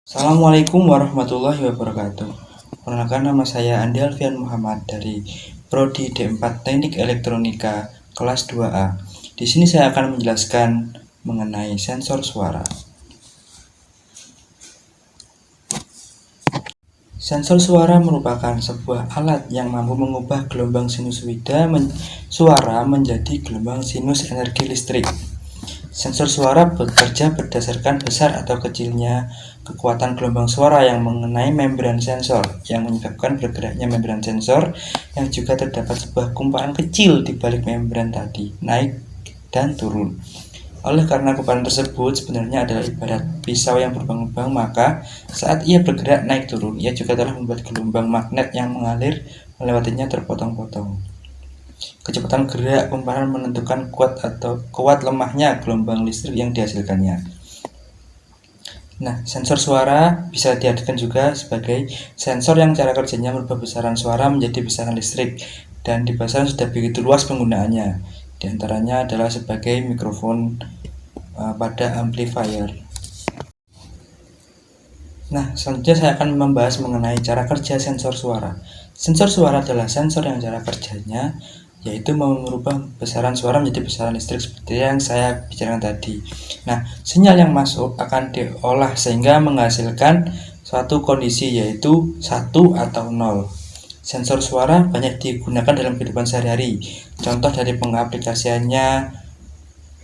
Assalamualaikum warahmatullahi wabarakatuh. Perkenalkan, nama saya Andi Alfian Muhammad dari Prodi D4 Teknik Elektronika kelas 2A. Di sini saya akan menjelaskan mengenai sensor suara. Sensor suara merupakan sebuah alat yang mampu mengubah gelombang sinusoida suara menjadi gelombang sinus energi listrik. Sensor suara bekerja berdasarkan besar atau kecilnya kekuatan gelombang suara yang mengenai membran sensor, yang menyebabkan bergeraknya membran sensor, yang juga terdapat sebuah kumparan kecil di balik membran tadi, naik dan turun. Oleh karena kumparan tersebut sebenarnya adalah ibarat pisau yang berlubang-lubang, maka saat ia bergerak naik turun, ia juga telah membuat gelombang magnet yang mengalir melewatinya terpotong-potong. Kecepatan gerak kumparan menentukan kuat lemahnya gelombang listrik yang dihasilkannya. Nah, sensor suara bisa diartikan juga sebagai sensor yang cara kerjanya merubah besaran suara menjadi besaran listrik, dan di pasaran sudah begitu luas penggunaannya. Di antaranya adalah sebagai mikrofon pada amplifier. Nah, selanjutnya saya akan membahas mengenai cara kerja sensor suara. Sensor suara adalah sensor yang cara kerjanya yaitu merubah besaran suara menjadi besaran listrik seperti yang saya bicarakan tadi. Nah, sinyal yang masuk akan diolah sehingga menghasilkan suatu kondisi yaitu 1 atau 0. Sensor suara banyak digunakan dalam kehidupan sehari-hari. Contoh dari pengaplikasiannya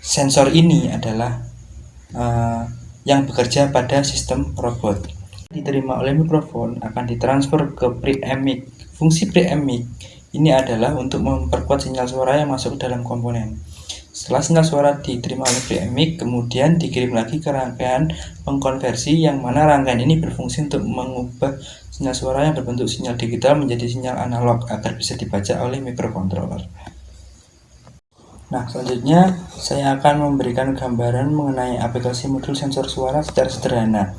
sensor ini adalah yang bekerja pada sistem robot. Diterima oleh mikrofon akan ditransfer ke preamp mic. Fungsi preamp mic ini adalah untuk memperkuat sinyal suara yang masuk ke dalam komponen. Setelah sinyal suara diterima oleh preamp mic, kemudian dikirim lagi ke rangkaian pengkonversi, yang mana rangkaian ini berfungsi untuk mengubah sinyal suara yang berbentuk sinyal digital menjadi sinyal analog agar bisa dibaca oleh microcontroller. Nah, selanjutnya saya akan memberikan gambaran mengenai aplikasi modul sensor suara secara sederhana.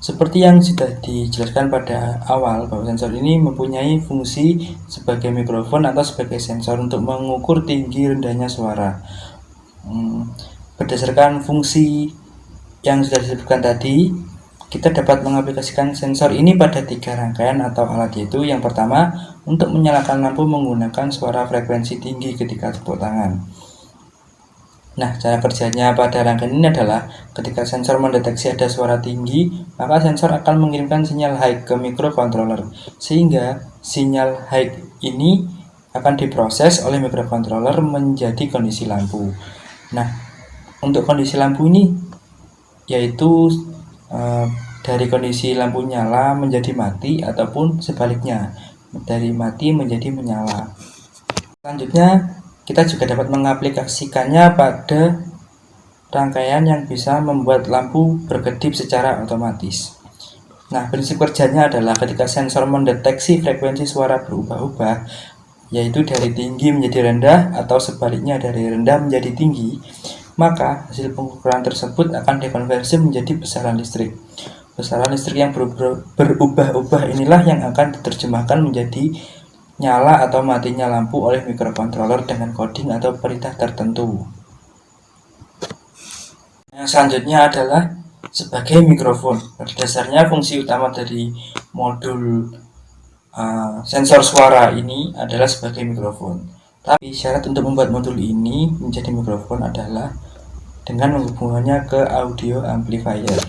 Seperti yang sudah dijelaskan pada awal, bahwa sensor ini mempunyai fungsi sebagai mikrofon atau sebagai sensor untuk mengukur tinggi rendahnya suara. Berdasarkan fungsi yang sudah disebutkan tadi, kita dapat mengaplikasikan sensor ini pada 3 rangkaian atau alat, yaitu yang pertama, untuk menyalakan lampu menggunakan suara frekuensi tinggi ketika tepuk tangan. Nah, cara kerjanya pada rangkaian ini adalah ketika sensor mendeteksi ada suara tinggi, maka sensor akan mengirimkan sinyal high ke microcontroller, sehingga sinyal high ini akan diproses oleh microcontroller menjadi kondisi lampu. Nah, untuk kondisi lampu ini yaitu dari kondisi lampu nyala menjadi mati, ataupun sebaliknya dari mati menjadi menyala. Selanjutnya, kita juga dapat mengaplikasikannya pada rangkaian yang bisa membuat lampu berkedip secara otomatis. Nah, prinsip kerjanya adalah ketika sensor mendeteksi frekuensi suara berubah-ubah, yaitu dari tinggi menjadi rendah atau sebaliknya dari rendah menjadi tinggi, maka hasil pengukuran tersebut akan dikonversi menjadi besaran listrik. Besaran listrik yang berubah-ubah inilah yang akan diterjemahkan menjadi nyala atau matinya lampu oleh microcontroller dengan coding atau perintah tertentu. Yang selanjutnya adalah sebagai mikrofon. Pada dasarnya fungsi utama dari modul sensor suara ini adalah sebagai mikrofon. Tapi syarat untuk membuat modul ini menjadi mikrofon adalah dengan menghubungkannya ke audio amplifier.